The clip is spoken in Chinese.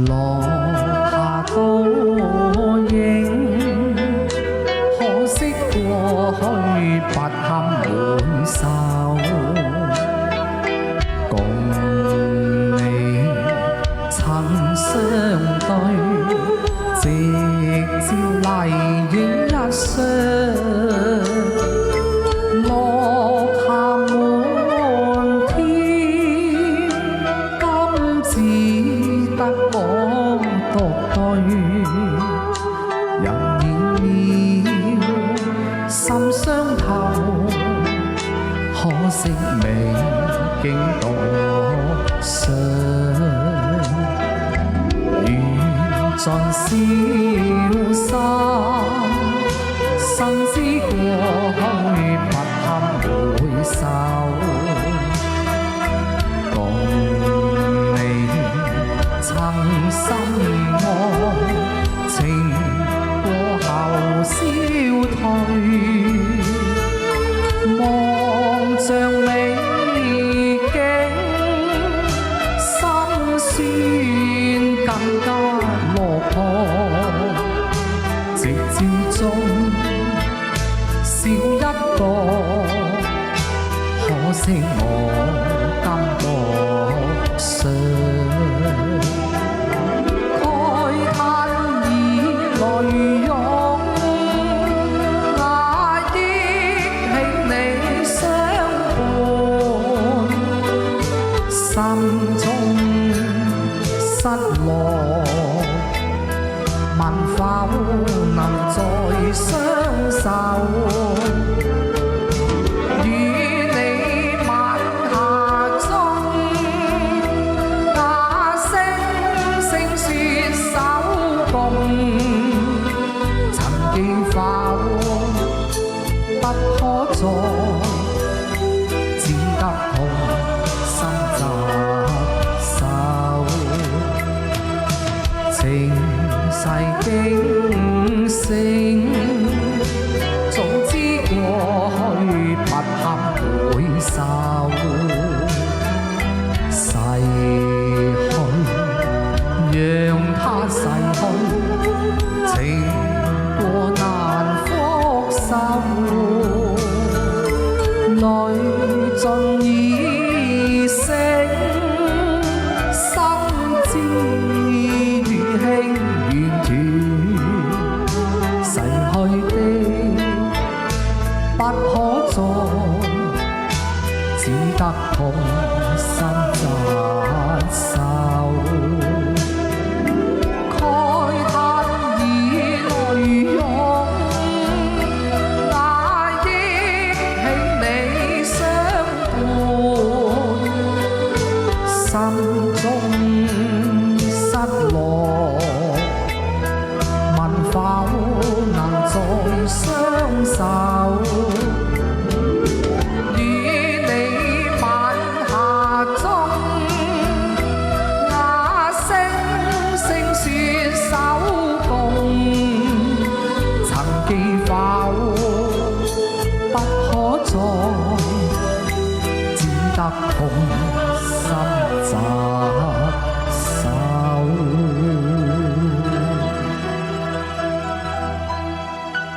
落下倒影，可惜過去不堪回首。共你曾相對，夕照麗影一雙，落下滿天，今只得我獨對。人已渺，心傷透，可惜未經獨傷。緣盡消散，心知過去不堪回首。共你曾心愛，情過後消退。望像美景，心酸更加落魄。夕照中少一個，可惜我今獨傷。慨嘆已淚湧，那憶起你相伴，心中失落，問否能再相守？與你晚霞中，那星星說手共，曾記否不可再，只得痛心疾首。情世竟醒，早知過去不堪回首。逝去，讓它逝去，情過難復收。淚盡已醒，心知如輕緣斷，逝去的不可再，只得痛心疾首。慨嘆已淚湧，那憶起你相伴，心中失落，問否能再相守？與你晚霞中，那星星說手共，曾記否不可再，只得痛